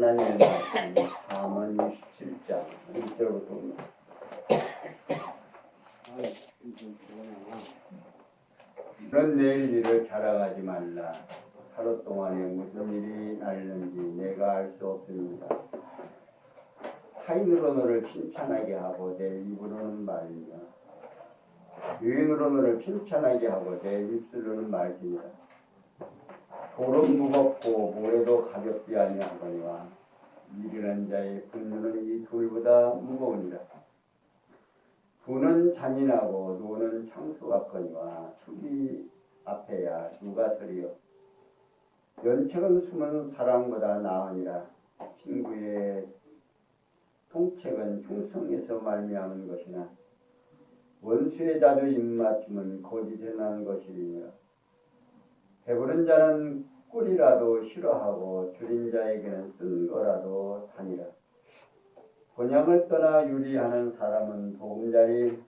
하나님의 말씀 잠언 27장 1절부터 봅니다. 너는 내일 일을 자랑하지 말라. 하루 동안에 무슨 일이 날는지 내가 알 수 없습니다. 타인으로 너를 칭찬하게 하고 내 입으로는 말이며 유인으로 너를 칭찬하게 하고 내 입술로는 말이니라. 돌은 무겁고 모래도 가볍지 아니하거니와 미련한 자의 분노는 이 돌보다 무거우니라. 부는 잔인하고 노는 창수 같거니와 투기 앞에야 누가 서리요. 연책은 숨은 사랑보다 나으니라. 친구의 통책은 충성에서 말미암은 것이나 원수의 자주 입맞춤은 거짓에 난 것이니라. 배부른 자는 꿀이라도 싫어하고 줄인 자에게는 쓴 거라도 다니라. 본향을 떠나 유리하는 사람은 보금자리를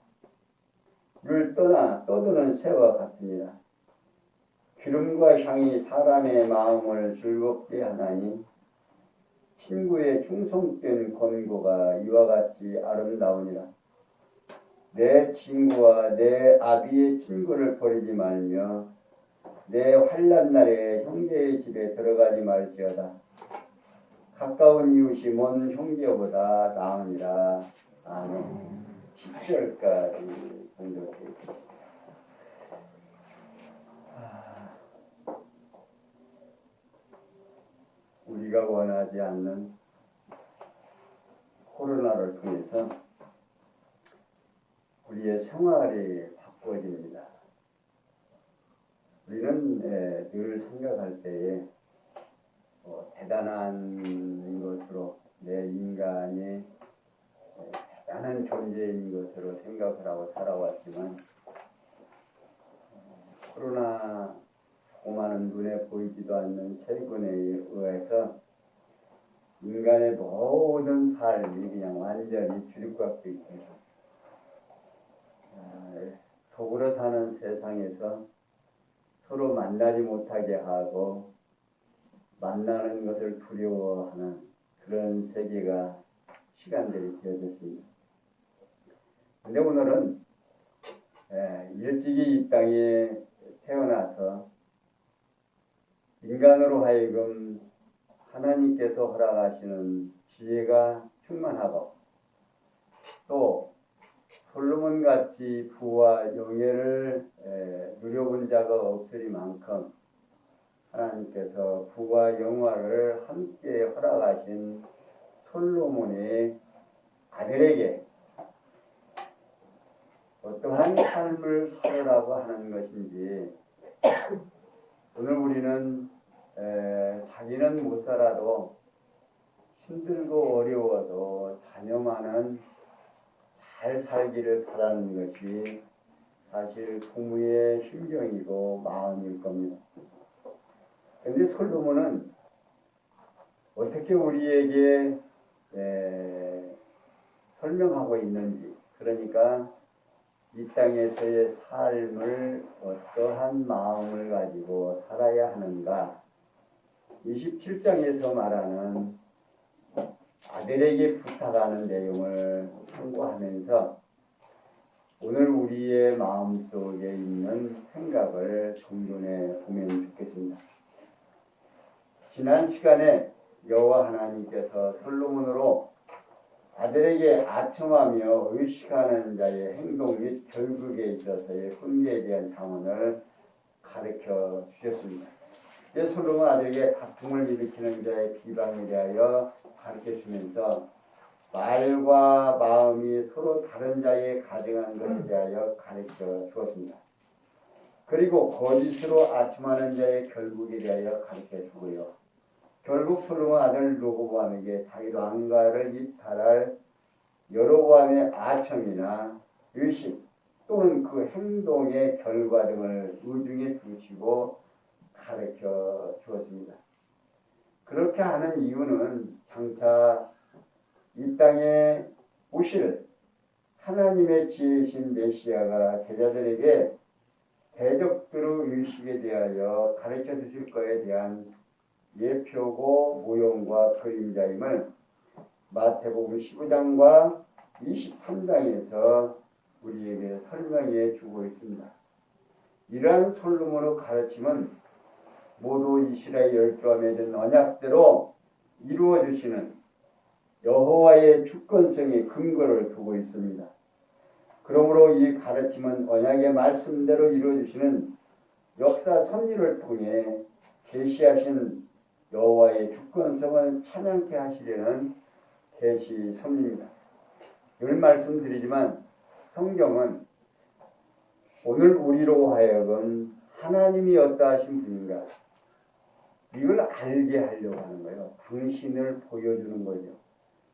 떠나 떠드는 새와 같으니라. 기름과 향이 사람의 마음을 즐겁게 하나니 친구의 충성된 권고가 이와 같이 아름다우니라. 내 친구와 내 아비의 친구를 버리지 말며 내 환난 날에 형제의 집에 들어가지 말지어다. 가까운 이웃이 먼 형제보다 나으니라. 아멘. 10절까지 공독해 주십시오. 우리가 원하지 않는 코로나를 통해서 우리의 생활이 바꿔집니다. 우리는 늘 생각할 때에 대단한 것으로 내 인간이 대단한 존재인 것으로 생각을 하고 살아왔지만 코로나 조그마한 눈에 보이지도 않는 세균에 의해서 인간의 모든 삶이 그냥 완전히 주립각돼 있습니다. 더불어 사는 세상에서 서로 만나지 못하게 하고 만나는 것을 두려워하는 그런 세계가 시간들이 되어졌습니다. 그런데 오늘은 일찍이 이 땅에 태어나서 인간으로 하여금 하나님께서 허락하시는 지혜가 충만하고 또 솔로몬같이 부와 영예를 누려본 자가 없으리만큼 하나님께서 부와 영화를 함께 허락하신 솔로몬의 아들에게 어떠한 삶을 살으라고 하는 것인지 오늘 우리는 자기는 못 살아도 힘들고 어려워도 자녀만은 잘 살기를 바라는 것이 사실 부모의 심정이고 마음일 겁니다. 그런데 솔로몬은 어떻게 우리에게 설명하고 있는지, 그러니까 이 땅에서의 삶을 어떠한 마음을 가지고 살아야 하는가, 27장에서 말하는 아들에게 부탁하는 내용을 참고하면서 오늘 우리의 마음속에 있는 생각을 정돈해 보면 좋겠습니다. 지난 시간에 여호와 하나님께서 솔로몬으로 아들에게 아첨하며 의식하는 자의 행동 및 결국에 있어서의 훈계에 대한 자문을 가르쳐 주셨습니다. 솔로몬 아들에게 다툼을 일으키는 자의 비방에 대하여 가르쳐 주면서 말과 마음이 서로 다른 자에 가증한 것에 대하여 가르쳐 주었습니다. 그리고 거짓으로 아첨하는 자의 결국에 대하여 가르쳐 주고요. 결국 솔로몬 아들 로보암에게 자기 왕가를 이탈할 여로보암의 아첨이나 의식 또는 그 행동의 결과 등을 의중에 두시고 가르쳐 주었습니다. 그렇게 하는 이유는 장차 이 땅에 오실 하나님의 지혜이신 메시아가 제자들에게 대적들의 의식에 대하여 가르쳐 주실 것에 대한 예표고 모형과 그림자임을 마태복음 15장과 23장에서 우리에게 설명해 주고 있습니다. 이러한 솔로몬의 가르침은 모두 이스라엘 열조와 맺은 언약대로 이루어 주시는 여호와의 주권성의 근거를 두고 있습니다. 그러므로 이 가르침은 언약의 말씀대로 이루어 주시는 역사 섭리를 통해 계시하신 여호와의 주권성을 찬양케 하시려는 계시 섭리입니다. 늘 말씀드리지만 성경은 오늘 우리로 하여금 하나님이 어떠하신 분인가 이걸 알게 하려고 하는 거예요. 당신을 보여주는 거죠.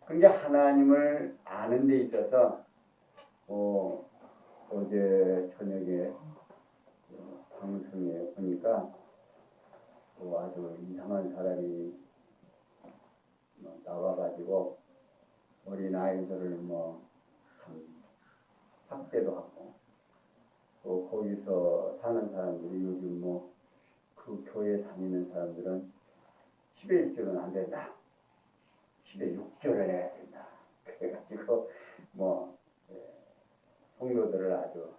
그러니까 하나님을 아는 데 있어서 어제 저녁에 방송에 보니까 아주 이상한 사람이 나와가지고 어린아이들을 학대도 하고 또 거기서 사는 사람들이 요즘 그 교회 다니는 사람들은 10에 1절은 안 된다. 10에 6절을 해야 된다. 그래가지고 성도들을 아주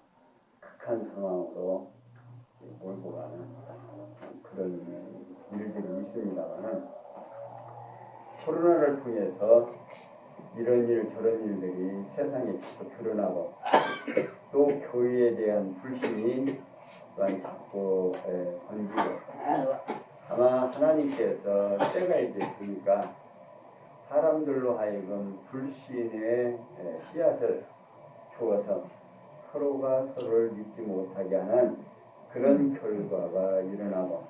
극한 상황으로 몰고 가는 그런 일들이 있습니다만은 코로나를 통해서 이런 일 저런 일들이 세상에 자꾸 드러나고 또 교회에 대한 불신이 또한 자꾸 번지고 아마 하나님께서 때가 이제 있으니까 사람들로 하여금 불신의 씨앗을 주어서 서로가 서로를 믿지 못하게 하는 그런 결과가 일어나고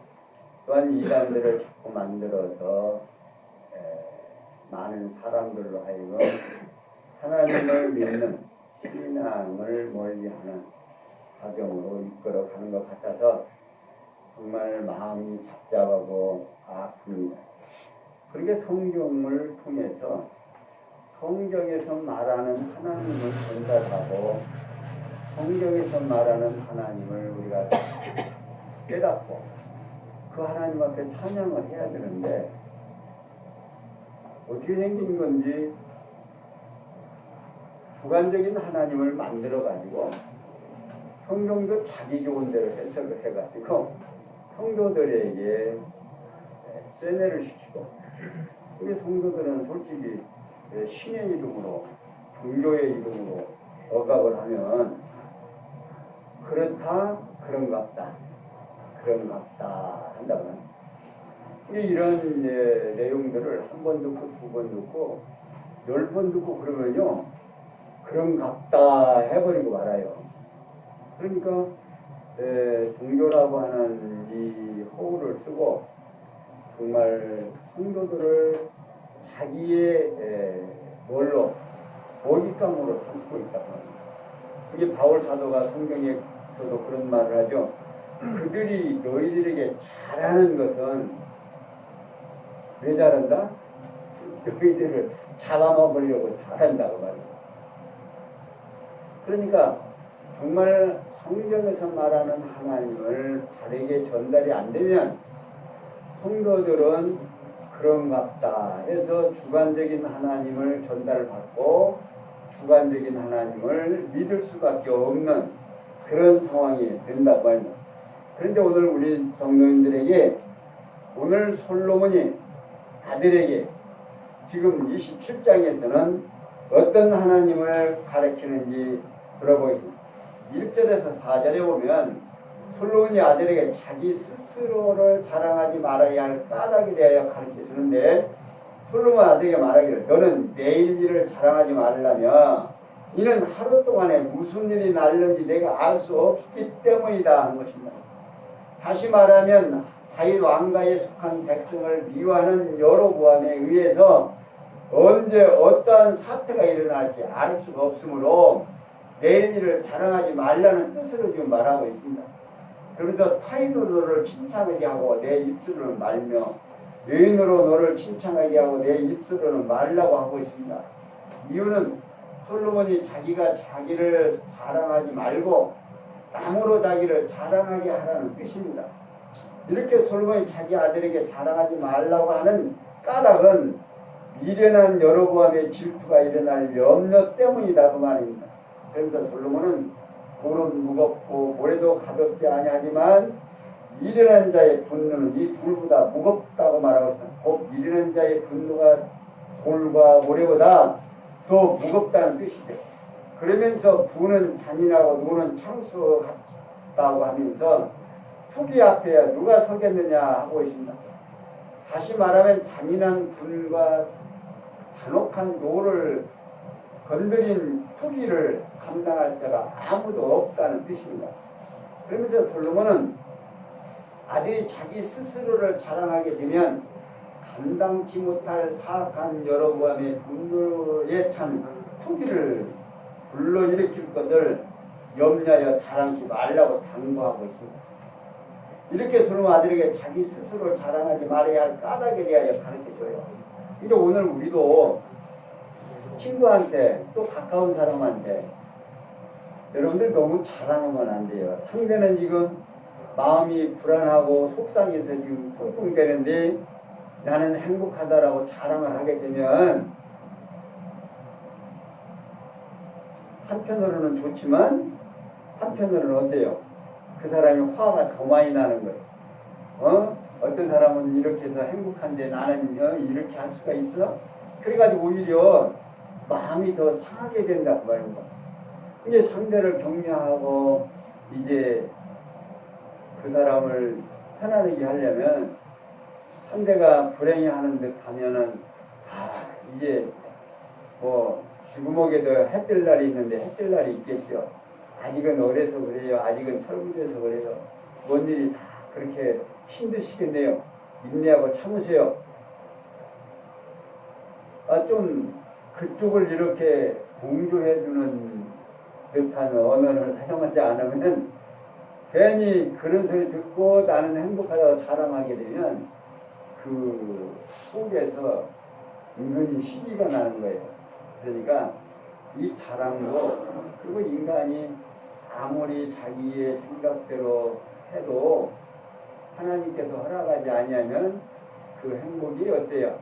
또한 이단들을 자꾸 만들어서 많은 사람들로 하여금 하나님을 믿는 신앙을 멀리하는 과정으로 이끌어가는 것 같아서 정말 마음이 잡잡하고 아픕니다. 그렇게 성경을 통해서 성경에서 말하는 하나님을 전달하고 성경에서 말하는 하나님을 우리가 깨닫고 그 하나님 앞에 찬양을 해야 되는데 어떻게 생긴 건지 주관적인 하나님을 만들어가지고 성경도 자기 좋은 대로 해석을 해가지고 성도들에게 세뇌를 시키고 우리 성도들은 솔직히 신의 이름으로 종교의 이름으로 억압을 하면 그렇다 그런갑다 한다고는 이런 내용들을 한 번 듣고 두 번 듣고 10번 듣고 그러면요 그런갑다 해버리고 말아요. 그러니까 종교라고 하는 이 허울을 쓰고 정말 성도들을 자기의 먹잇감으로 삼고 있다고 합니다. 이게 바울 사도가 성경에서도 그런 말을 하죠. 그들이 너희들에게 잘하는 것은 왜 잘한다? 너희들을 잡아먹으려고 잘한다고 말이에요. 그러니까 정말 성경에서 말하는 하나님을 바르게 전달이 안 되면 성도들은 그런갑다 해서 주관적인 하나님을 전달받고 주관적인 하나님을 믿을 수밖에 없는 그런 상황이 된다고 합니다. 그런데 오늘 우리 성도님들에게 오늘 솔로몬이 아들에게 지금 27장에서는 어떤 하나님을 가르치는지 들어보겠습니다. 1절에서 4절에 보면 솔로몬이 아들에게 자기 스스로를 자랑하지 말아야 할 까닭에 대하여 가르쳐주는데 솔로몬 아들에게 말하기를 너는 내일 일을 자랑하지 말라며 이는 하루 동안에 무슨 일이 날는지 내가 알 수 없기 때문이다 하는 것입니다. 다시 말하면 다윗 왕가에 속한 백성을 미워하는 여로보암에 의해서 언제 어떠한 사태가 일어날지 알 수가 없으므로 내일 일을 자랑하지 말라는 뜻으로 지금 말하고 있습니다. 그래서 타인으로 너를 칭찬하게 하고 내 입술을 말며 여인으로 너를 칭찬하게 하고 내 입술로는 말라고 하고 있습니다. 이유는 솔로몬이 자기가 자기를 자랑하지 말고 남으로 자기를 자랑하게 하라는 뜻입니다. 이렇게 솔로몬이 자기 아들에게 자랑하지 말라고 하는 까닭은 미련한 여로보암의 질투가 일어날 염려 때문이다 그 말입니다. 그래서 솔로몬은 돌은 무겁고 모래도 가볍지 아니하지만 미련한 자의 분노는 이 둘보다 무겁다고 말하고 있습니다. 곧 미련한 자의 분노가 돌과 모래보다 더 무겁다는 뜻이죠. 그러면서 부는 잔인하고 노는 창수 같다고 하면서 투기 앞에 누가 서겠느냐 하고 있습니다. 다시 말하면 잔인한 분과 잔혹한 노를 건드린 투기를 감당할 자가 아무도 없다는 뜻입니다. 그러면서 솔로몬은 아들이 자기 스스로를 자랑하게 되면 감당치 못할 사악한 여로보암의 분노에 찬 투기를 불러일으킬 것을 염려하여 자랑치 말라고 당부하고 있습니다. 이렇게 솔로몬 아들에게 자기 스스로를 자랑하지 말아야 할 까닭에 대하여 가르쳐줘요. 이제 오늘 우리도 친구한테 또 가까운 사람한테 여러분들 너무 자랑하면 안 돼요. 상대는 지금 마음이 불안하고 속상해서 지금 끙끙 대는데 나는 행복하다라고 자랑을 하게 되면 한편으로는 좋지만 한편으로는 어때요? 그 사람이 화가 더 많이 나는 거예요. 어떤 사람은 이렇게 해서 행복한데 나는 이렇게 할 수가 있어? 그래가지고 오히려 마음이 더 상하게 된다 그 말입니다. 이제 상대를 격려하고 이제 그 사람을 편안하게 하려면 상대가 불행해하는 듯 하면은 이제 뭐 죽음옥에도 해뜰 날이 있는데 해뜰 날이 있겠죠. 아직은 어려서 그래요. 아직은 철부돼서 그래요. 뭔 일이 다 그렇게 힘드시겠네요. 인내하고 참으세요. 좀 그쪽을 이렇게 공조해주는 듯한 언어를 사용하지 않으면 괜히 그런 소리 듣고 나는 행복하다고 자랑하게 되면 그 속에서 은근히 시기가 나는 거예요. 그러니까 이 자랑도 그리고 인간이 아무리 자기의 생각대로 해도 하나님께서 허락하지 아니하면 그 행복이 어때요?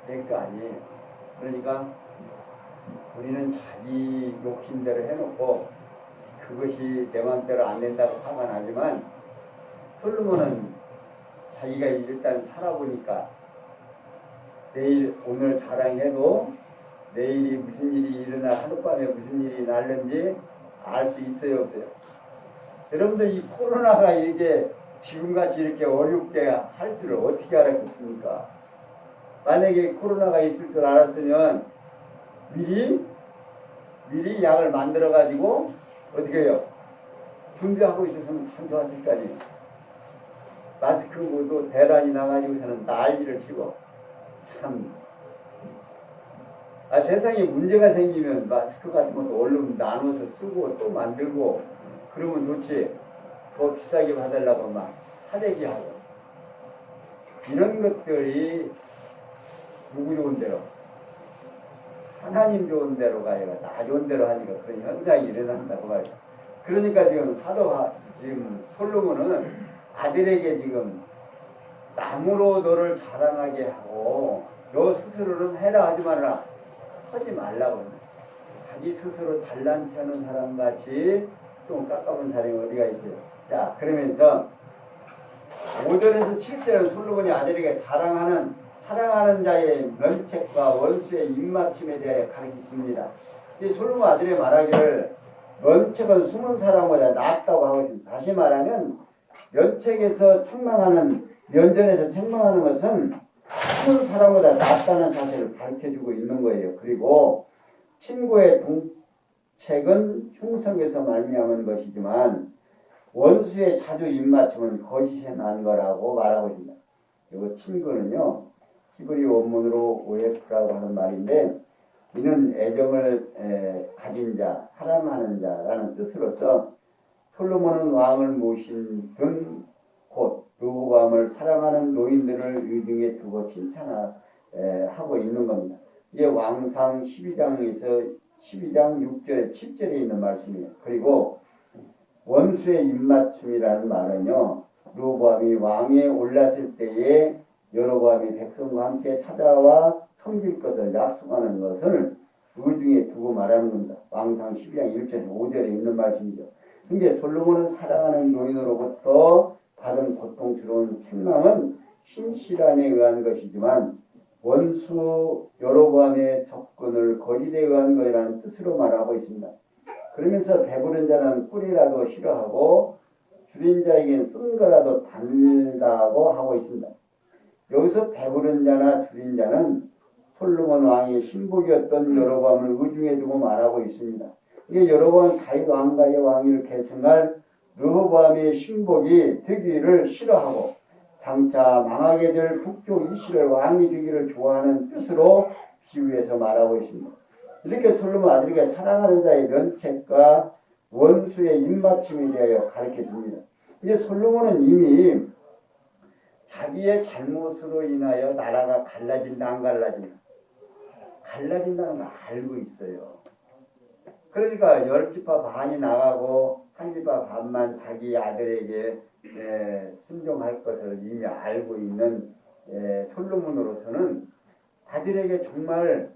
될 거 아니에요. 그러니까 우리는 자기 욕심대로 해놓고 그것이 내 마음대로 안 된다고 화가 나지만 솔로몬은 자기가 일단 살아보니까 내일 오늘 자랑해도 내일이 무슨 일이 일어나 하룻밤에 무슨 일이 날는지 알 수 있어요 없어요? 여러분들 이 코로나가 이게 지금같이 이렇게 어렵게 할 줄을 어떻게 알았겠습니까? 만약에 코로나가 있을 줄 알았으면 미리 약을 만들어 가지고 어떻게 해요? 준비하고 있었으면 참 좋았을 거 아니에요. 마스크 모두 대란이 나가지고서는 난리를 피고 참 세상에 문제가 생기면 마스크 같은 것도 얼른 나눠서 쓰고 또 만들고 그러면 좋지. 더 비싸게 받으려고 막 사대기 하고 이런 것들이 누구 좋은 대로 하나님 좋은 대로가 아니라 나 좋은 대로 하니까 그런 현상이 일어난다고 말이야. 그러니까 지금 지금 솔로몬은 아들에게 지금 남으로 너를 자랑하게 하고 너 스스로는 해라 하지 말라 하지 말라고 자기 스스로 잘난 체하는 사람같이 좀 깎아본 사람이 어디가 있어요. 자 그러면서 5절에서 7절은 솔로몬이 아들에게 사랑하는 자의 면책과 원수의 입맞춤에 대해 가르치십니다. 이 솔로몬 아들의 말하기를 면책은 숨은 사람보다 낫다고 하고 있습니다. 다시 말하면 면전에서 책망하는 것은 숨은 사람보다 낫다는 사실을 밝혀주고 있는 거예요. 그리고 친구의 동책은 충성에서 말미암은 것이지만 원수의 자주 입맞춤은 거짓에 난 거라고 말하고 있습니다. 이거 친구는요 히브리 원문으로 오에프라고 하는 말인데 이는 애정을 가진 자, 사랑하는 자라는 뜻으로서 솔로몬은 왕을 모신 곳 르호보암을 사랑하는 노인들을 의등에 두고 칭찬하고 있는 겁니다. 이게 왕상 12장 6절에 7절에 있는 말씀이에요. 그리고 원수의 입맞춤이라는 말은요, 르호보암이 왕위에 올랐을 때에 여로보암이 백성과 함께 찾아와 섬길 것을 약속하는 것을 의중에 두고 말하는 겁니다. 왕상 12장 1절에서 5절에 있는 말씀이죠. 근데 솔로몬은 사랑하는 노인으로부터 받은 고통스러운 책망은 신실함에 의한 것이지만 원수 여로보암의 접근을 거짓에 의한 것이라는 뜻으로 말하고 있습니다. 그러면서 배부른 자는 꿀이라도 싫어하고 줄인 자에겐 쓴 거라도 단다고 하고 있습니다. 여기서 배부른 자나 줄인 자는 솔로몬 왕의 신복이었던 여로보암을 의중에 두고 말하고 있습니다. 이게 여로보암 다윗 왕가의 왕위를 계승할 르호보암의 신복이 되기를 싫어하고 장차 망하게 될 북쪽 이스라엘 왕이 되기를 좋아하는 뜻으로 비유해서 말하고 있습니다. 이렇게 솔로몬 아들에게 사랑하는 자의 면책과 원수의 입맞춤에 대하여 가르쳐 줍니다. 이제 솔로몬은 이미 자기의 잘못으로 인하여 나라가 갈라진다 안 갈라진다. 갈라진다는 걸 알고 있어요. 그러니까 10지파 반이 나가고 1지파 반만 자기 아들에게 순종할 것을 이미 알고 있는 솔로몬으로서는 아들에게 정말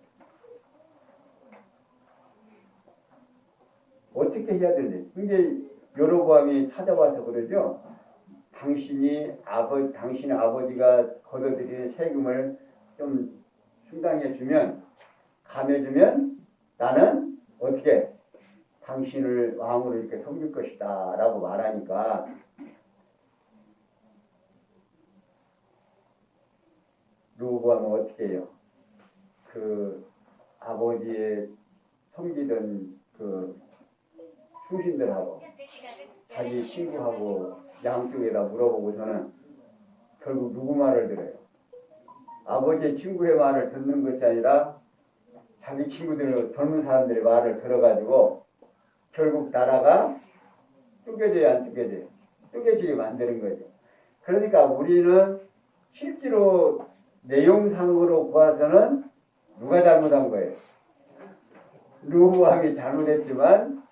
어떻게 해야 되는지. 이게 여로보암이 찾아와서 그러죠. 당신의 아버지가 걷어들이는 세금을 좀 충당해 주면, 감해주면 나는 어떻게 당신을 왕으로 이렇게 섬길 것이다 라고 말하니까 르호보암은 어떻게 해요? 그 아버지의 섬기던 그 충신들하고 자기 친구하고 양쪽에다 물어보고서는 결국 누구 말을 들어요? 아버지의 친구의 말을 듣는 것이 아니라 자기 친구들, 젊은 사람들의 말을 들어가지고 결국 나라가 쪼개져야 안 쪼개져요? 쪼개지게 만드는 거죠. 그러니까 우리는 실제로 내용상으로 보아서는 누가 잘못한 거예요? 르호보암이 잘못했지만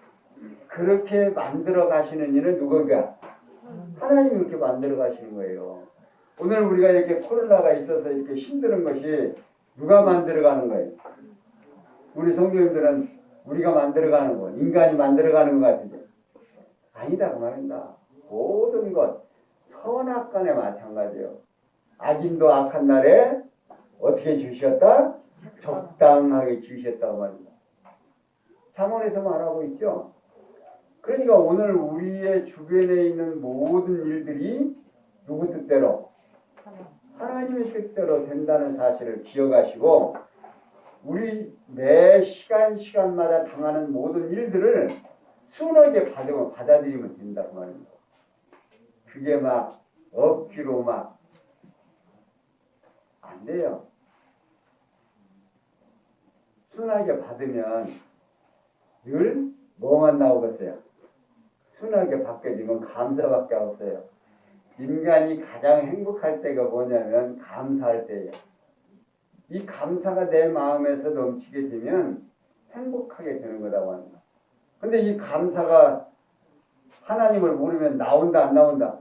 그렇게 만들어 가시는 일은 누군가? 하나님이 그렇게 만들어 가시는 거예요. 오늘 우리가 이렇게 코로나가 있어서 이렇게 힘든 것이 누가 만들어 가는 거예요? 우리 성도님들은 우리가 만들어 가는 거, 인간이 만들어 가는 것 같은데 아니다 그 말입니다. 모든 것 선악간에 마찬가지예요. 악인도 악한 날에 어떻게 지으셨다? 적당하게 지으셨다고 말입니다. 잠언에서 말하고 있죠. 그러니까 오늘 우리의 주변에 있는 모든 일들이 누구 뜻대로? 하나님의 뜻대로 된다는 사실을 기억하시고 우리 매 시간마다 당하는 모든 일들을 순하게 받아들이면 된다고 말입니다. 그게 막 억지로 막 안 돼요. 순하게 받으면 늘 뭐만 나오겠어요? 순하게 받게 되면 감사밖에 없어요. 인간이 가장 행복할 때가 뭐냐면 감사할 때예요. 이 감사가 내 마음에서 넘치게 되면 행복하게 되는 거라고 합니다. 근데 이 감사가 하나님을 모르면 나온다 안 나온다?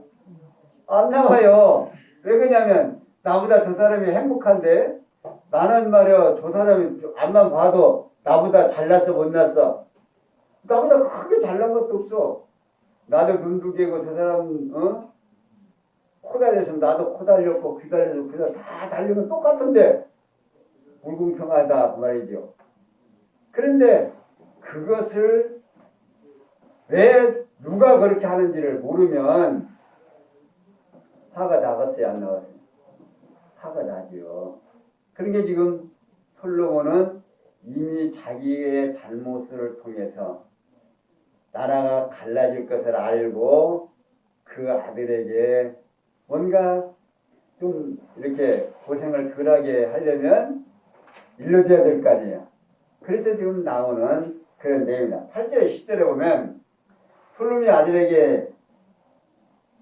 안 나와요. 왜 그러냐면 나보다 저 사람이 행복한데 나는 말이야 저 사람이 앞만 봐도 나보다 잘났어 못났어? 나보다 크게 잘난 것도 없어. 나도 눈 두 개고 저 사람 코 달렸으면 나도 코 달렸고 귀 달렸고 그냥 다 달리면 똑같은데 불공평하다 그 말이죠. 그런데 그것을 왜 누가 그렇게 하는지를 모르면 화가 나갔어요 안 나갔어요? 화가 나죠. 그런 게 지금 솔로몬은 이미 자기의 잘못을 통해서 나라가 갈라질 것을 알고 그 아들에게 뭔가 좀 이렇게 고생을 덜하게 하려면 일러줘야 될 거 아니에요. 그래서 지금 나오는 그런 내용이다. 8절에 10절에 보면 솔로몬이 아들에게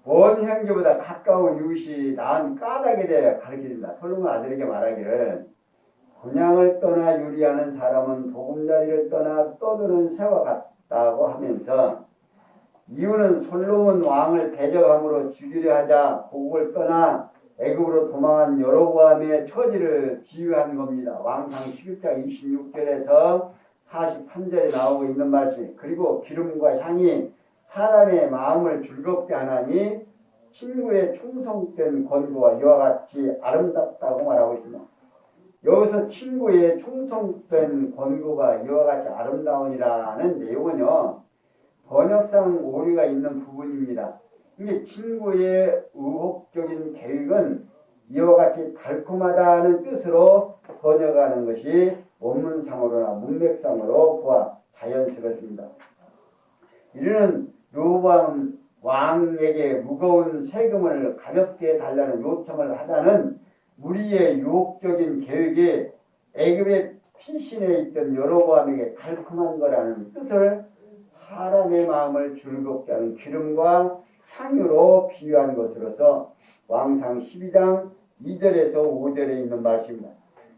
먼 형제보다 가까운 이웃이 낳은 까닭에 대해 가르쳐줍니다. 솔로몬 아들에게 말하기를 본향을 떠나 유리하는 사람은 보금자리를 떠나 떠드는 새와 같다고 하면서 이유는 솔로몬 왕을 대적함으로 죽이려 하자 고국을 떠나 애굽으로 도망한 여로보암의 처지를 비유한 겁니다. 왕상 11장 26절에서 43절에 나오고 있는 말씀이. 그리고 기름과 향이 사람의 마음을 즐겁게 하나니 친구의 충성된 권고와 이와 같이 아름답다고 말하고 있습니다. 여기서 친구의 충성된 권고가 이와 같이 아름다운이라는 내용은요, 번역상 오류가 있는 부분입니다. 이게 친구의 의혹적인 계획은 이와 같이 달콤하다는 뜻으로 번역하는 것이 원문상으로나 문맥상으로 보아 자연스럽습니다. 이는 르호보암 왕에게 무거운 세금을 가볍게 달라는 요청을 하다는 무리의 유혹적인 계획이 애굽의 피신에 있던 여로보암에게 달콤한 거라는 뜻을 사람의 마음을 즐겁게 하는 기름과 향유로 비유한 것으로서 왕상 12장 2절에서 5절에 있는 말씀입니다.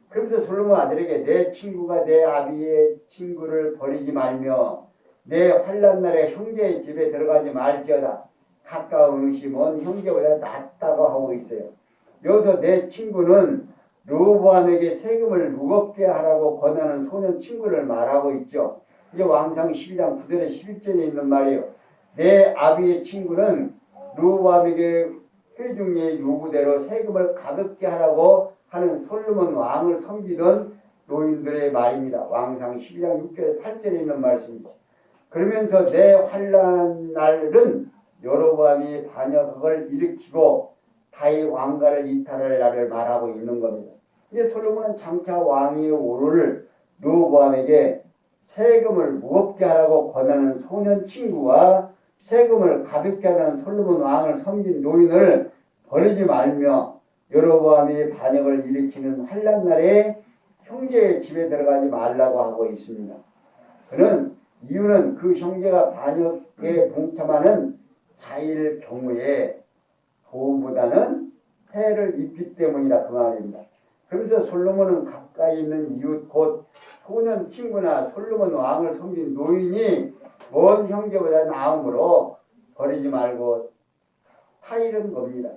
그러면서 솔로몬 아들에게 내 친구가 내 아비의 친구를 버리지 말며 내 환난 날에 형제의 집에 들어가지 말지어다. 가까운 의시 먼 형제보다 낫다고 하고 있어요. 여기서 내 친구는 르호보암에게 세금을 무겁게 하라고 권하는 소년 친구를 말하고 있죠. 이제 왕상 12장 9절에 11절에 있는 말이에요. 내 아비의 친구는 르호보암에게 회중의 요구대로 세금을 가볍게 하라고 하는 솔로몬 왕을 섬기던 노인들의 말입니다. 왕상 12장 6절에 8절에 있는 말씀이죠. 그러면서 내 환난 날은 여로보암이 반역을 일으키고 다윗 왕가를 이탈할 날을 말하고 있는 겁니다. 이제 솔로몬은 장차 왕위에 오를 르호보암에게 세금을 무겁게 하라고 권하는 소년 친구와 세금을 가볍게 하는 솔로몬 왕을 섬긴 노인을 버리지 말며 여로보암이 반역을 일으키는 환난 날에 형제의 집에 들어가지 말라고 하고 있습니다. 그는 이유는 그 형제가 반역에 동참하는 자일 경우에 도움보다는 해를 입기 때문이라 그 말입니다. 그래서 솔로몬은 가까이 있는 이웃 곧 소년 친구나 솔로몬 왕을 섬긴 노인이 먼 형제보다 나음으로 버리지 말고 타이른 겁니다.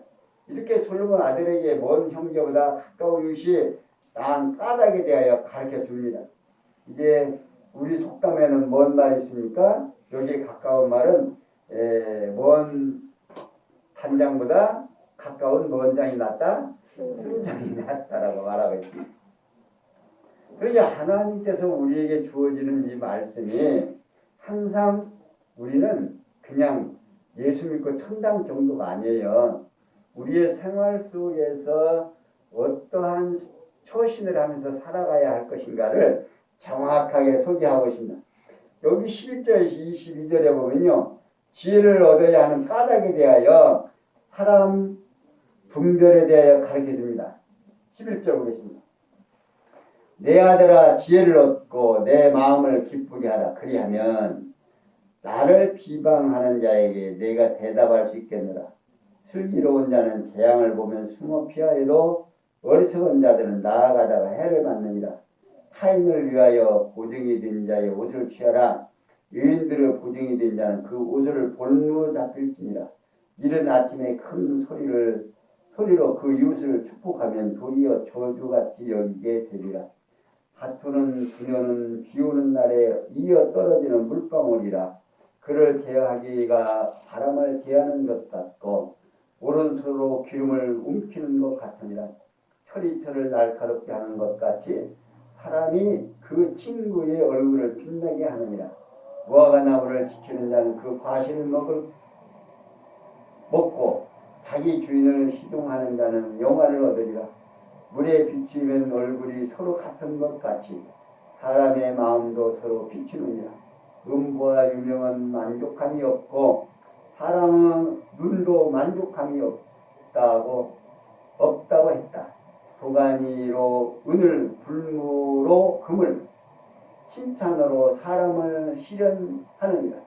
이렇게 솔로몬 아들에게 먼 형제보다 가까운 이웃이 나은 까닭에 대하여 가르쳐 줍니다. 이제 우리 속담에는 뭔 말이 있습니까? 여기에 가까운 말은 먼 단장보다 가까운 먼 장이 낫다, 승장이 낫다라고 말하고 있습니다. 그러니까 하나님께서 우리에게 주어지는 이 말씀이 항상 우리는 그냥 예수 믿고 천당 정도가 아니에요. 우리의 생활 속에서 어떠한 처신을 하면서 살아가야 할 것인가를 정확하게 소개하고 있습니다. 여기 11절에서 22절에 보면요. 지혜를 얻어야 하는 까닭에 대하여 사람 분별에 대하여 가르쳐 줍니다. 11절 보겠습니다. 내 아들아 지혜를 얻고 내 마음을 기쁘게 하라. 그리하면 나를 비방하는 자에게 내가 대답할 수 있겠느라. 슬기로운 자는 재앙을 보면 숨어 피하여도 어리석은 자들은 나아가다가 해를 받느니라. 타인을 위하여 보증이 된 자의 옷을 취하라. 유인들의 보증이 된 자는 그 옷을 볼무 잡힐지니라. 이른 아침에 큰 소리로 그 이웃을 축복하면 도리어 저주같이 여기게 되리라. 다투는 그녀는 비오는 날에 이어 떨어지는 물방울이라. 그를 제어하기가 바람을 제하는 것 같고 오른손으로 기름을 움키는 것 같으니라. 철이철을 날카롭게 하는 것 같이 사람이 그 친구의 얼굴을 빛나게 하느니라. 무화과 나무를 지키는 자는 그 과실을 먹고 자기 주인을 희동하는 자는 영화를 얻으리라. 물에 비추면 얼굴이 서로 같은 것 같이 사람의 마음도 서로 비추느니라. 음보와 유명은 만족함이 없고 사람은 눈도 만족함이 없다고 했다. 도가니로 은을 불무로 금을 칭찬으로 사람을 실현하느니라.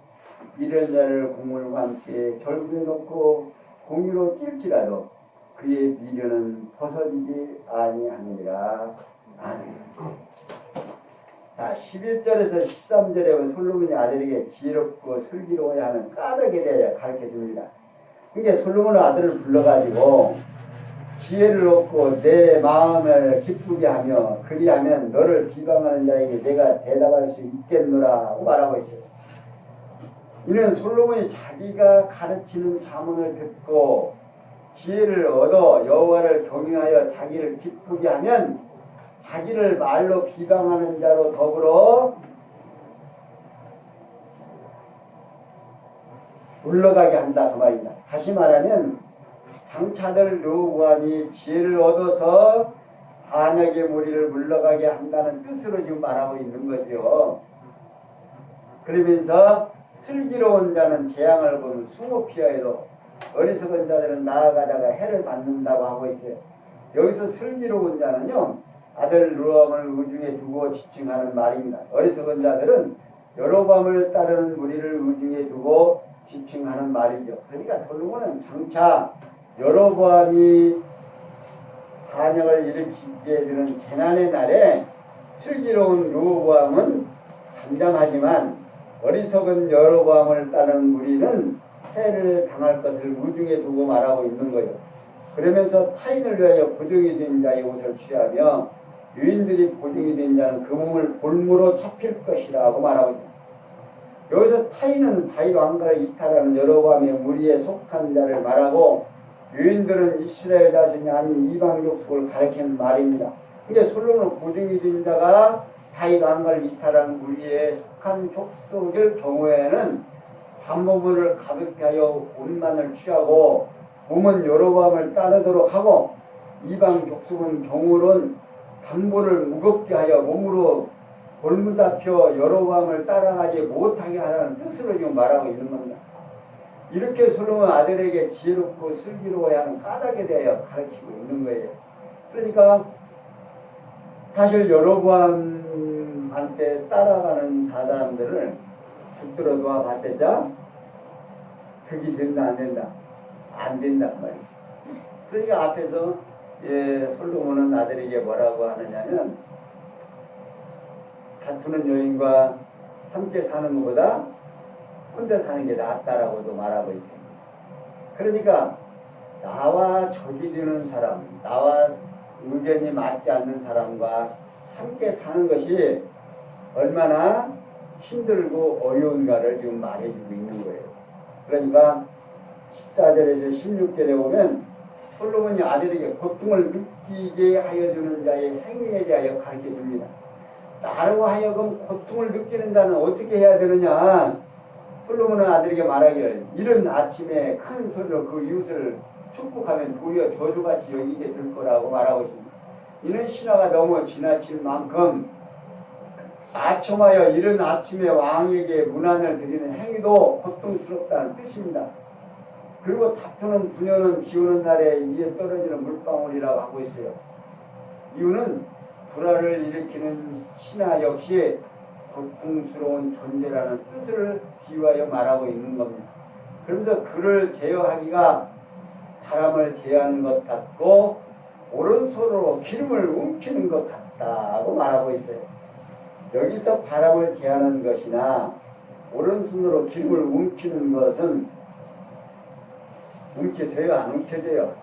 미련자를 공물과 함께 절구에 놓고 공유로 찔지라도 그의 미련은 벗어지지 아니하느니라. 아멘. 자, 11절에서 13절에 솔로몬이 아들에게 지혜롭고 슬기로워야 하는 까닭에 대해 가르쳐 줍니다. 그러니까 솔로몬 아들을 불러가지고 지혜를 얻고 내 마음을 기쁘게 하며 그리하면 너를 비방하는 자에게 내가 대답할 수 있겠노라고 말하고 있어요. 이는 솔로몬이 자기가 가르치는 자문을 듣고 지혜를 얻어 여호와를 경외하여 자기를 기쁘게 하면 자기를 말로 비방하는 자로 더불어 물러가게 한다 그 말입니다. 다시 말하면 장차들 르호보암이 지혜를 얻어서 반역의 무리를 물러가게 한다는 뜻으로 지금 말하고 있는 거죠. 그러면서 슬기로운 자는 재앙을 보면 숨어 피하여도 어리석은 자들은 나아가다가 해를 받는다고 하고 있어요. 여기서 슬기로운 자는요, 아들 르호보암을 의중에 두고 지칭하는 말입니다. 어리석은 자들은 여로보암을 따르는 무리를 의중에 두고 지칭하는 말이죠. 그러니까 솔로몬은 장차 여로보암이 반역을 일으키게 되는 재난의 날에 슬기로운 르호보암은 잠잠하지만 어리석은 여로보암을 따르는 무리는 해를 당할 것을 의중에 두고 말하고 있는 거예요. 그러면서 타인을 위하여 고정이 된 자의 옷을 취하며 유인들이 고정이 된 자는 그 몸을 볼무로 잡힐 것이라고 말하고 있습니다. 여기서 타인은 다윗 왕가를 이탈하는 여로보암의 무리에 속한 자를 말하고 유인들은 이스라엘 자신이 아닌 이방 족속을 가리키는 말입니다. 그러니까 솔로몬은 고정이 된 자가 다윗 왕가를 이탈하는 무리에 속한 족속일 경우에는 단모문을 가볍게 하여 옷만을 취하고 몸은 여로보암을 따르도록 하고 이방 족속은 경우는 단모를 무겁게 하여 몸으로 골무잡혀 여로보암을 따라가지 못하게 하라는 뜻으로 지금 말하고 있는 겁니다. 이렇게 솔로몬 아들에게 지혜롭고 슬기로워야 하는 까닭에 대하여 가르치고 있는 거예요. 그러니까 사실 여로보암한테 따라가는 사람들을 붙들어 놓아 봤대자 그게 된다 안 된다? 안 된다 그 말이에요. 그러니까 앞에서 솔로몬은 아들에게 뭐라고 하느냐면 다투는 여인과 함께 사는 것보다 혼자 사는 게 낫다라고도 말하고 있습니다. 그러니까 나와 적이 되는 사람, 나와 의견이 맞지 않는 사람과 함께 사는 것이 얼마나 힘들고 어려운가를 지금 말해주고 있는 거예요. 그러니까 14절에서 16절에 보면 솔로몬이 아들에게 고통을 느끼게 하여 주는 자의 행위에 대하여 가르쳐 줍니다. 나로 하여금 고통을 느끼는 자는 어떻게 해야 되느냐? 솔로몬은 아들에게 말하기를 이른 아침에 큰 소리로 그 이웃을 축복하면 도리어 저주같이 여기게 될 거라고 말하고 있습니다. 이는 신화가 너무 지나칠 만큼 아첨하여 이른 아침에 왕에게 문안을 드리는 행위도 고통스럽다는 뜻입니다. 그리고 다투는 부녀는 비 오는 날에 이에 떨어지는 물방울이라고 하고 있어요. 이유는 불화를 일으키는 신하 역시 고통스러운 존재라는 뜻을 비유하여 말하고 있는 겁니다. 그러면서 그를 제어하기가 바람을 제어하는 것 같고 오른손으로 기름을 움키는 것 같다고 말하고 있어요. 여기서 바람을 제어하는 것이나 오른손으로 기름을 움키는 것은 움켜져요? 안 움켜져요?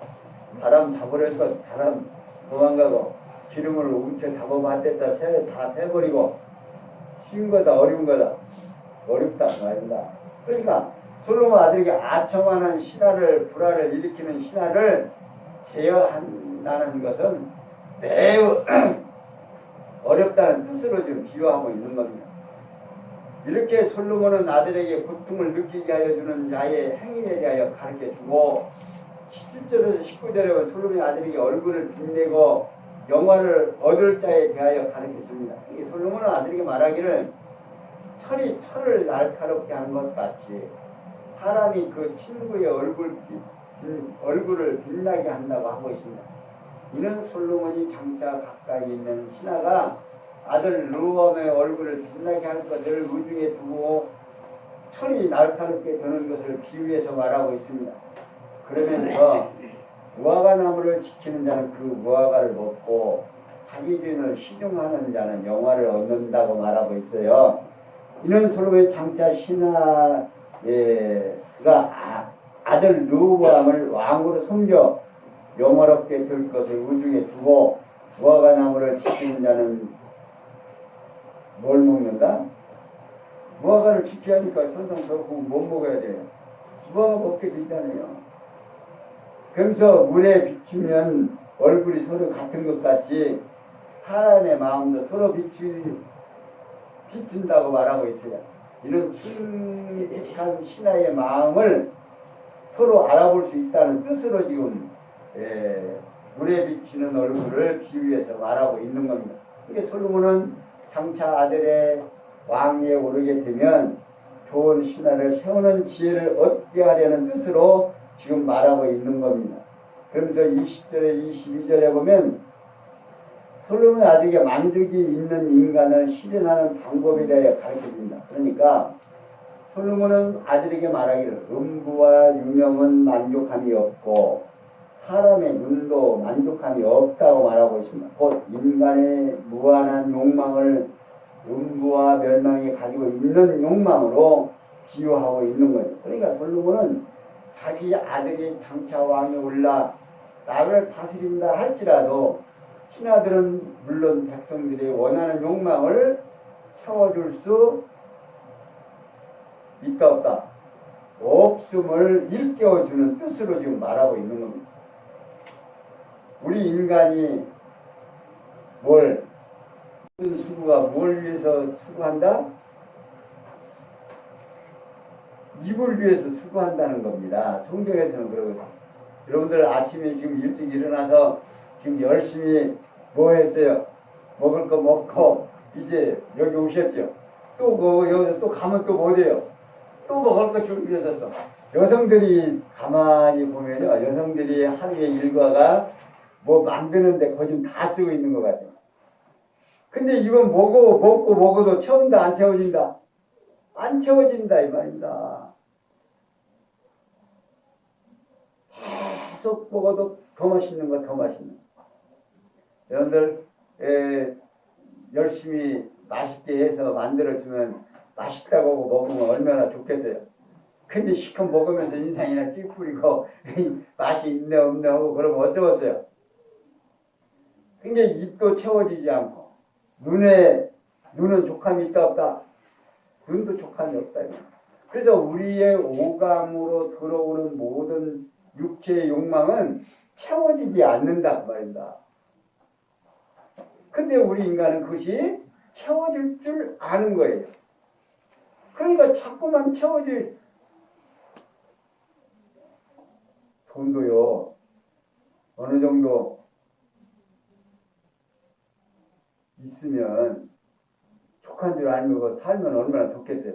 바람 잡으려서 바람 도망가고 기름을 움켜 잡아봤댔다 다 세버리고 쉬운 거다 어려운 거다 어렵다 말입니다. 그러니까 솔로몬 아들에게 아첨하는 신하를 불화를 일으키는 신하를 제어한다는 것은 매우 어렵다는 뜻으로 지금 비유하고 있는 겁니다. 이렇게 솔로몬은 아들에게 고통을 느끼게 하여 주는 자의 행위에 대하여 가르쳐 주고 17절에서 19절에 솔로몬의 아들에게 얼굴을 빛내고 영화를 얻을 자에 대하여 가르쳐 줍니다. 솔로몬은 아들에게 말하기를 철이 철을 날카롭게 하는 것 같이 사람이 그 친구의 얼굴을 빛나게 한다고 하고 있습니다. 이는 솔로몬이 장차 가까이 있는 신하가 아들 르호보암의 얼굴을 빛나게 할 것을 의중에 두고 철이 날카롭게 드는 것을 비유해서 말하고 있습니다. 그러면서 무화과 나무를 지키는 자는 그 무화과를 먹고 자기 주인을 시중하는 자는 영화를 얻는다고 말하고 있어요. 이는 솔로몬의 장차 신하가 아들 르호보암을 왕으로 섬겨 영화롭게 될 것을 우중에 두고 무화과 나무를 지키는 자는 뭘 먹는다? 무화과를 지켜야니까 천상 결국 못 먹어야 돼요. 무화과 먹게 되잖아요. 그러면서 물에 비추면 얼굴이 서로 같은 것 같이 사람의 마음도 서로 비춘다고 말하고 있어요. 이는 충직한 신하의 마음을 서로 알아볼 수 있다는 뜻으로 지금 물에 비치는 얼굴을 비유해서 말하고 있는 겁니다. 그러니까 솔로몬은 장차 아들의 왕위에 오르게 되면 좋은 신하를 세우는 지혜를 얻게 하려는 뜻으로 지금 말하고 있는 겁니다. 그러면서 20절에 22절에 보면 솔로몬의 아들에게 만족이 있는 인간을 실현하는 방법에 대하여 가르쳐줍니다. 그러니까 솔로몬은 아들에게 말하기를 음부와 유명은 만족함이 없고 사람의 눈도 만족함이 없다고 말하고 있습니다. 곧 인간의 무한한 욕망을 음부와 멸망이 가지고 있는 욕망으로 비유하고 있는 거예요. 그러니까 솔로몬은 자기 아들이 장차 왕에 올라 나를 다스린다 할지라도 신하들은 물론 백성들이 원하는 욕망을 채워줄 수 있다 없다 없음을 일깨워주는 뜻으로 지금 말하고 있는 겁니다. 우리 인간이 수고가 뭘 위해서 수고한다? 입을 위해서 수고한다는 겁니다. 성경에서는 그러거든요. 여러분들 아침에 지금 일찍 일어나서 지금 열심히 뭐 했어요? 먹을 거 먹고 이제 여기 오셨죠? 또 여기서 또 가면 또 뭐 돼요? 또 먹을 거 준비해서 또 여성들이 가만히 보면요, 여성들이 하루의 일과가 뭐 만드는데 거의 좀 다 쓰고 있는 것 같아요. 근데 이건 먹고 먹어도 채운다 안 채워진다? 안 채워진다 이 말입니다. 계속 먹어도 더 맛있는 거 더 맛있는 거. 여러분들 열심히 맛있게 해서 만들어주면 맛있다고 먹으면 얼마나 좋겠어요. 근데 시커 먹으면서 인상이나 찌푸리고 맛이 있네 없네 하고 그러면 어쩌겠어요. 근데 입도 채워지지 않고 눈은 족함이 있다 없다? 눈도 족함이 없다. 그래서 우리의 오감으로 들어오는 모든 육체의 욕망은 채워지지 않는다 그 말입니다. 근데 우리 인간은 그것이 채워질 줄 아는 거예요. 그러니까 자꾸만 채워질 돈도요 어느 정도 있으면 족한 줄 알고 살면 얼마나 좋겠어요.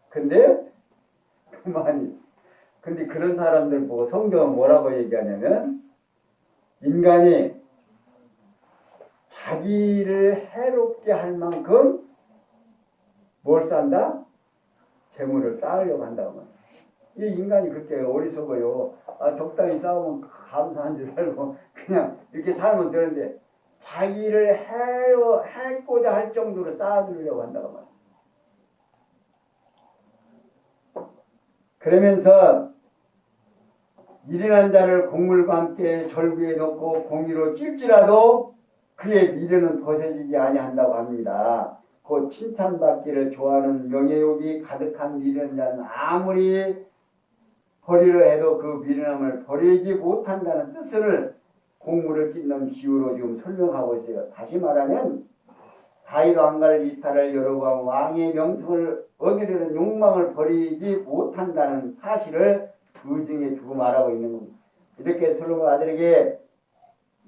근데 근데 그런 사람들 보고 성경은 뭐라고 얘기하냐면 인간이 자기를 해롭게 할 만큼 뭘 쌓는다? 재물을 쌓으려고 한다고. 이 인간이 그렇게 어리석어요. 적당히 쌓으면 감사한 줄 알고 그냥 이렇게 살면 되는데 자기를 해고자 할 정도로 쌓아두려고 한다고 말이야. 그러면서 미련한 자를 곡물과 함께 절구에 넣고 공의로 찔지라도 그의 미련은 벗어지지 아니한다고 합니다. 곧 칭찬받기를 좋아하는 명예욕이 가득한 미련한 자는 아무리 버리려 해도 그 미련함을 버리지 못한다는 뜻을 곡물을 찢는 비유로 지금 설명하고 있어요. 다시 말하면 다윗 왕가를 이탈할 여로보암 왕의 명성을 얻으려는 욕망을 버리지 못한다는 사실을 의중에 두고 말하고 있는 겁니다. 이렇게 솔로몬 아들에게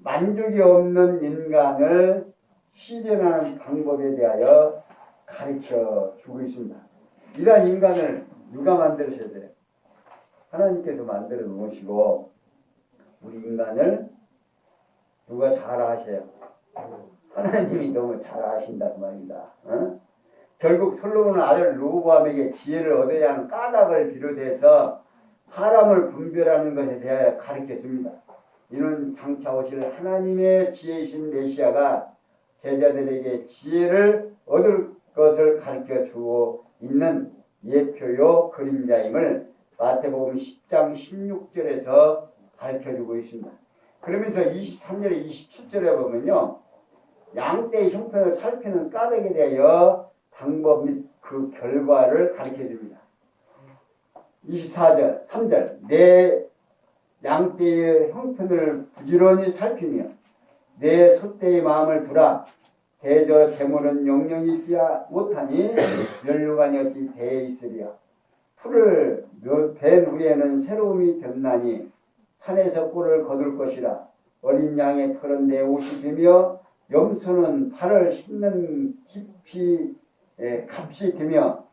만족이 없는 인간을 실현하는 방법에 대하여 가르쳐 주고 있습니다. 이러한 인간을 누가 만드셔야 돼요? 하나님께서 만들어 놓으시고 우리 인간을 누가 잘 아셔요? 하나님이 너무 잘 아신다 그 말입니다. 어? 결국 솔로몬은 아들 르호보암에게 지혜를 얻어야 하는 까닭을 비롯해서 사람을 분별하는 것에 대하여 가르쳐 줍니다. 이는 장차 오실 하나님의 지혜이신 메시아가 제자들에게 지혜를 얻을 것을 가르쳐 주고 있는 예표요 그림자임을 마태복음 10장 16절에서 가르쳐주고 있습니다. 그러면서 23절에 27절에 보면요. 양떼의 형편을 살피는 까닭에 대하여 방법 및 그 결과를 가르쳐줍니다. 24절 3절 내 양떼의 형편을 부지런히 살피며 내 소떼의 마음을 두라. 대저 재물은 영영이 있지 못하니 연류관이 어찌 대에 있으리야. 풀을 벤 후에는 새로움이 됐나니 산에서 꿀을 거둘 것이라. 어린 양의 털은 내 옷이 되며 염소는 발을 씻는 깊이 값이 되며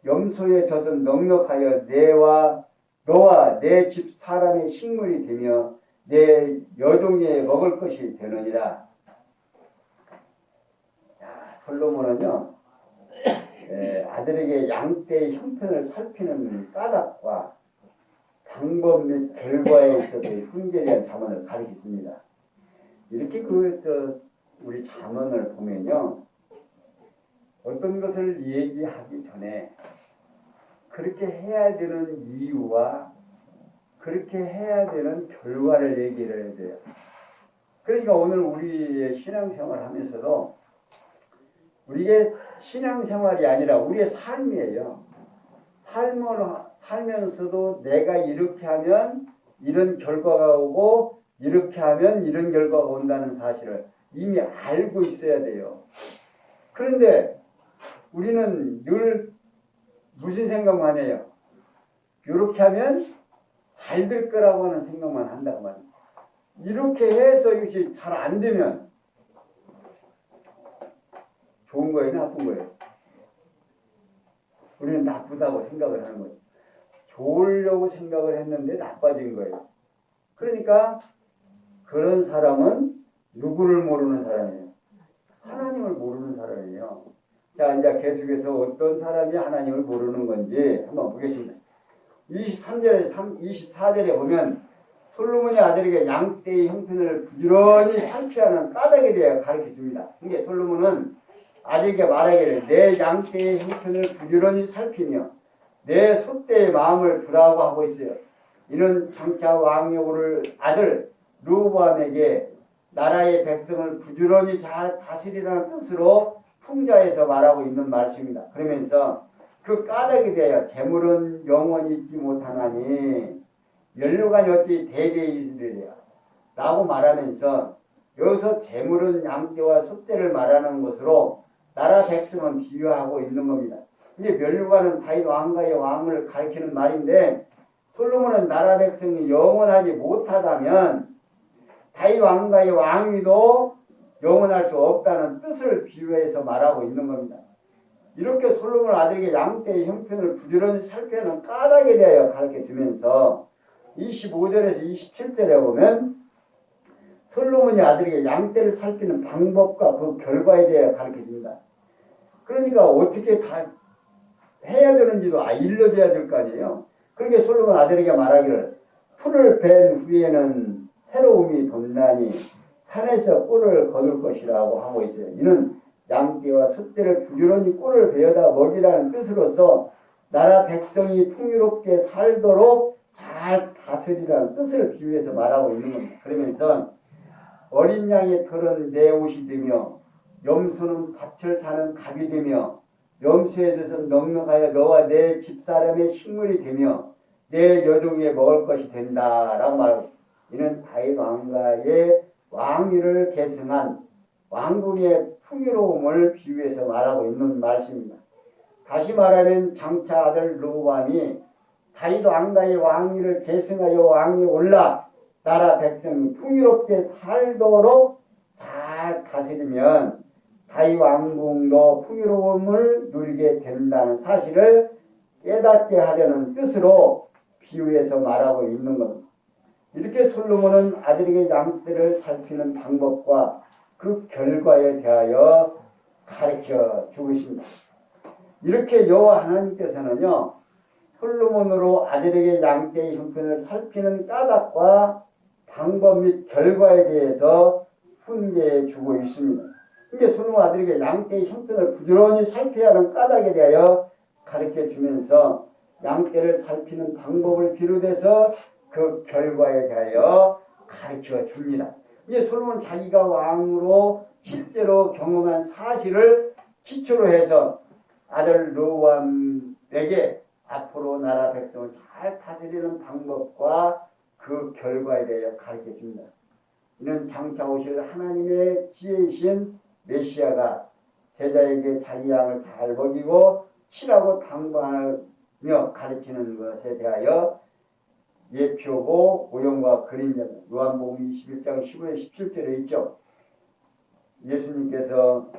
염소의 젖은 넉넉하여 너와 내 집 사람의 식물이 되며 내 여종의 먹을 것이 되느니라. 솔로몬은요 아들에게 양떼의 형편을 살피는 까닭과 방법 및 결과에 있어서의 훈계에 자문을 가르쳤습니다. 이렇게 우리 자문을 보면요 어떤 것을 얘기하기 전에 그렇게 해야 되는 이유와 그렇게 해야 되는 결과를 얘기를 해야 돼요. 그러니까 오늘 우리의 신앙생활 하면서도 우리의 신앙생활이 아니라 우리의 삶이에요. 살면서도 내가 이렇게 하면 이런 결과가 오고 이렇게 하면 이런 결과가 온다는 사실을 이미 알고 있어야 돼요. 그런데 우리는 늘 무슨 생각만 해요? 이렇게 하면 잘 될 거라고 하는 생각만 한다고 말이에요. 이렇게 해서 이것이 잘 안 되면 좋은 거예요, 나쁜 거예요? 우리는 나쁘다고 생각을 하는 거예요. 좋으려고 생각을 했는데 나빠진 거예요. 그러니까 그런 사람은 누구를 모르는 사람이에요? 하나님을 모르는 사람이에요. 자, 이제 계속해서 어떤 사람이 하나님을 모르는 건지 한번 보겠습니다. 24절에 보면 솔로몬의 아들에게 양떼의 형편을 부지런히 살피하는 까닭에 대해 가르쳐 줍니다. 근데 솔로몬은 아들에게 말하기를 내 양떼의 형편을 부지런히 살피며 내 소떼의 마음을 두라고 하고 있어요. 이는 장차 왕이 오를 아들 르호보암에게 나라의 백성을 부지런히 잘 다스리라는 뜻으로 풍자에서 말하고 있는 말씀입니다. 그러면서 그 까닭에 대하여 재물은 영원히 있지 못하나니 연료관이 어찌 대대에 있으리랴 라고 말하면서 여기서 재물은 양떼와 소떼를 말하는 것으로 나라 백성은 비유하고 있는 겁니다. 이제 멸류관은 다윗 왕가의 왕을 가리키는 말인데 솔로몬은 나라 백성이 영원하지 못하다면 다윗 왕가의 왕위도 영원할 수 없다는 뜻을 비유해서 말하고 있는 겁니다. 이렇게 솔로몬 아들에게 양떼의 형편을 부지런히 살피는 까닭에 대하여 가르쳐주면서 25절에서 27절에 보면 솔로몬이 아들에게 양떼를 살피는 방법과 그 결과에 대하여 가르쳐줍니다. 그러니까 어떻게 다 해야 되는지도 일러줘야 될 거 아니에요. 그러니까 솔로몬 아들에게 말하기를 풀을 벤 후에는 새로움이 돋나니 산에서 꿀을 거둘 것이라고 하고 있어요. 이는 양떼와 소떼를 부지런히 꿀을 베어다 먹이라는 뜻으로서 나라 백성이 풍요롭게 살도록 잘 다스리라는 뜻을 비유해서 말하고 있는 겁니다. 그러면서 어린 양의 털은 내 옷이 되며 염소는 밭을 사는 갑이 되며 염소에 대해서 넉넉하여 너와 내 집사람의 식물이 되며 내 여종에 먹을 것이 된다라고 말하고 이는 다윗 왕가의 왕위를 계승한 왕궁의 풍요로움을 비유해서 말하고 있는 말씀입니다. 다시 말하면 장차 아들 르호보암이 다윗 왕가의 왕위를 계승하여 왕이 올라 나라 백성이 풍요롭게 살도록 잘 다스리면 다윗 왕궁도 풍요로움을 누리게 된다는 사실을 깨닫게 하려는 뜻으로 비유해서 말하고 있는 겁니다. 이렇게 솔로몬은 아들에게 양떼를 살피는 방법과 그 결과에 대하여 가르쳐 주고 있습니다. 이렇게 여호와 하나님께서는요 솔로몬으로 아들에게 양떼의 형편을 살피는 까닭과 방법 및 결과에 대해서 훈계해 주고 있습니다. 이게 솔로몬 아들에게 양떼의 형편을 부지런히 살펴야 하는 까닭에 대하여 가르쳐 주면서 양떼를 살피는 방법을 비롯해서 그 결과에 대하여 가르쳐 줍니다. 이게 솔로몬 자기가 왕으로 실제로 경험한 사실을 기초로 해서 아들 르호보암에게 앞으로 나라 백성을 잘 다스리는 방법과 그 결과에 대하여 가르쳐 줍니다. 이는 장차 오실 하나님의 지혜이신 메시아가 제자에게 자기 양을 잘 먹이고 치라고 당부하며 가르치는 것에 대하여 예표고 모형과 그림자입니다. 요한복음 21장 15절 17절에 있죠. 예수님께서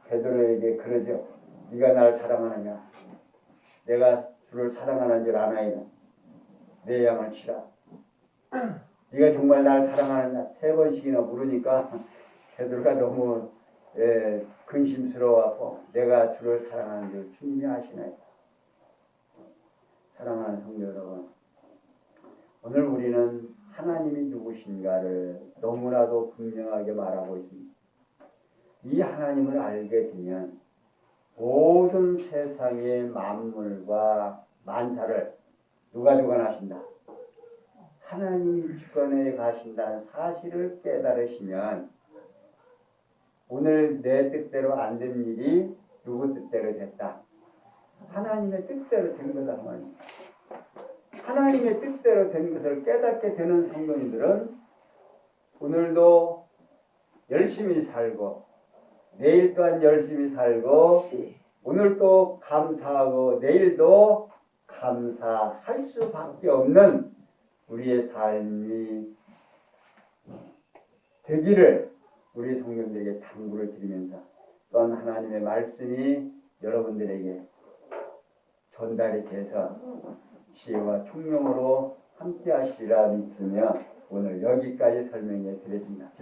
베드로에게 그러죠. 네가 날 사랑하느냐? 내가 주를 사랑하는 줄 아나이다. 내 양을 치라. 네가 정말 날 사랑하느냐? 3번씩이나 물으니까 베드로가 너무 근심스러워하고 내가 주를 사랑하는 줄 주님이 아시나이다. 사랑하는 성도 여러분, 오늘 우리는 하나님이 누구신가를 너무나도 분명하게 말하고 있습니다. 이 하나님을 알게 되면 모든 세상의 만물과 만사를 누가 주관하신다? 하나님이 주관해 가신다는 사실을 깨달으시면 오늘 내 뜻대로 안 된 일이 누구 뜻대로 됐다? 하나님의 뜻대로 된 거다 말입니다. 하나님의 뜻대로 된 것을 깨닫게 되는 성도님들은 오늘도 열심히 살고 내일 또한 열심히 살고 오늘 또 감사하고 내일도 감사할 수밖에 없는 우리의 삶이 되기를 우리 성도들에게 당부를 드리면서 또한 하나님의 말씀이 여러분들에게 전달이 돼서 지혜와 총명으로 함께 하시리라 믿으며 오늘 여기까지 설명해 드렸습니다.